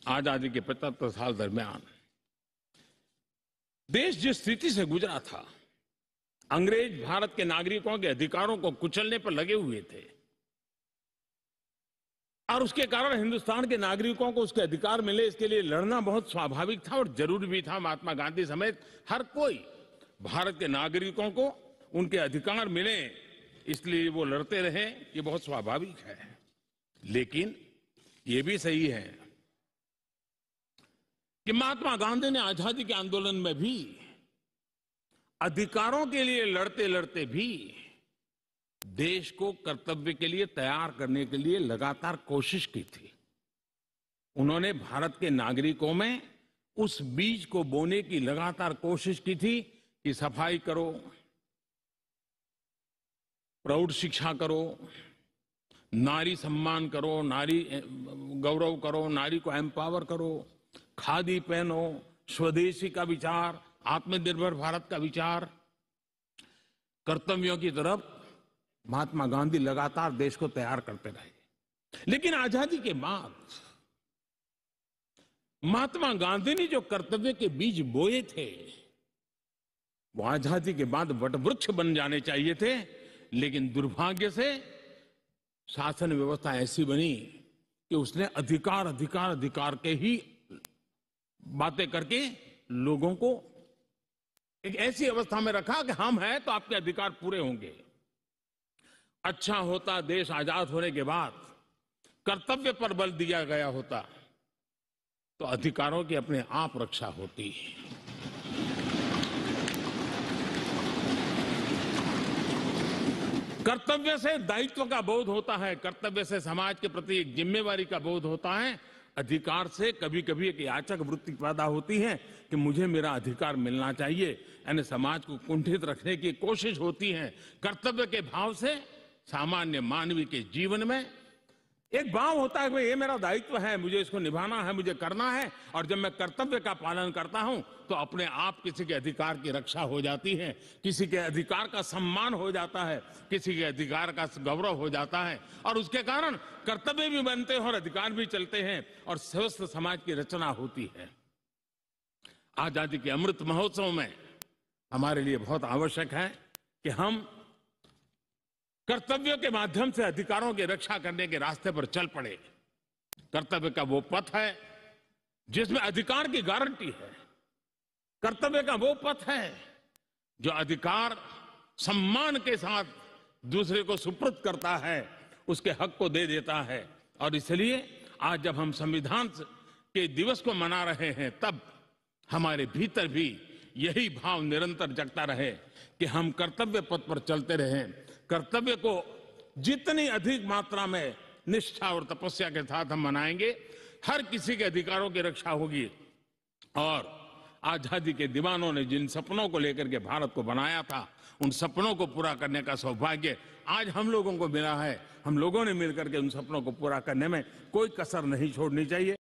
आजादी के 75 साल दरमियान देश जिस स्थिति से गुजरा था, अंग्रेज भारत के नागरिकों के अधिकारों को कुचलने पर लगे हुए थे और उसके कारण हिंदुस्तान के नागरिकों को उसके अधिकार मिले, इसके लिए लड़ना बहुत स्वाभाविक था और जरूरी भी था। महात्मा गांधी समेत हर कोई भारत के नागरिकों को उनके अधिकार मिले, इसलिए वो लड़ते रहे, ये बहुत स्वाभाविक है। लेकिन ये भी सही है कि महात्मा गांधी ने आजादी के आंदोलन में भी अधिकारों के लिए लड़ते लड़ते भी देश को कर्तव्य के लिए तैयार करने के लिए लगातार कोशिश की थी। उन्होंने भारत के नागरिकों में उस बीज को बोने की लगातार कोशिश की थी कि सफाई करो, प्रौढ़ शिक्षा करो, नारी सम्मान करो, नारी गौरव करो, नारी को एम्पावर करो, खादी पहनो, स्वदेशी का विचार, आत्मनिर्भर भारत का विचार, कर्तव्यों की तरफ महात्मा गांधी लगातार देश को तैयार करते रहे। लेकिन आजादी के बाद महात्मा गांधी ने जो कर्तव्य के बीज बोए थे, वो आजादी के बाद वटवृक्ष बन जाने चाहिए थे। लेकिन दुर्भाग्य से शासन व्यवस्था ऐसी बनी कि उसने अधिकार अधिकार अधिकार के ही बातें करके लोगों को एक ऐसी अवस्था में रखा कि हम हैं तो आपके अधिकार पूरे होंगे। अच्छा होता देश आजाद होने के बाद कर्तव्य पर बल दिया गया होता तो अधिकारों की अपने आप रक्षा होती। कर्तव्य से दायित्व का बोध होता है, कर्तव्य से समाज के प्रति एक जिम्मेवारी का बोध होता है। अधिकार से कभी कभी एक याचक वृत्ति पैदा होती है कि मुझे मेरा अधिकार मिलना चाहिए, यानी समाज को कुंठित रखने की कोशिश होती है। कर्तव्य के भाव से सामान्य मानवीय के जीवन में एक भाव होता है कि ये मेरा दायित्व है, मुझे इसको निभाना है, मुझे करना है। और जब मैं कर्तव्य का पालन करता हूं तो अपने आप किसी के अधिकार की रक्षा हो जाती है, किसी के अधिकार का सम्मान हो जाता है, किसी के अधिकार का गौरव हो जाता है और उसके कारण कर्तव्य भी बनते हैं और अधिकार भी चलते हैं और स्वस्थ समाज की रचना होती है। आजादी के अमृत महोत्सव में हमारे लिए बहुत आवश्यक है कि हम कर्तव्यों के माध्यम से अधिकारों की रक्षा करने के रास्ते पर चल पड़े। कर्तव्य का वो पथ है जिसमें अधिकार की गारंटी है। कर्तव्य का वो पथ है जो अधिकार सम्मान के साथ दूसरे को सुपुर्द करता है, उसके हक को दे देता है। और इसलिए आज जब हम संविधान के दिवस को मना रहे हैं, तब हमारे भीतर भी यही भाव निरंतर जगता रहे कि हम कर्तव्य पथ पर चलते रहें। कर्तव्य को जितनी अधिक मात्रा में निष्ठा और तपस्या के साथ हम मनाएंगे, हर किसी के अधिकारों की रक्षा होगी। और आजादी के दीवानों ने जिन सपनों को लेकर के भारत को बनाया था, उन सपनों को पूरा करने का सौभाग्य आज हम लोगों को मिला है। हम लोगों ने मिलकर के उन सपनों को पूरा करने में कोई कसर नहीं छोड़नी चाहिए।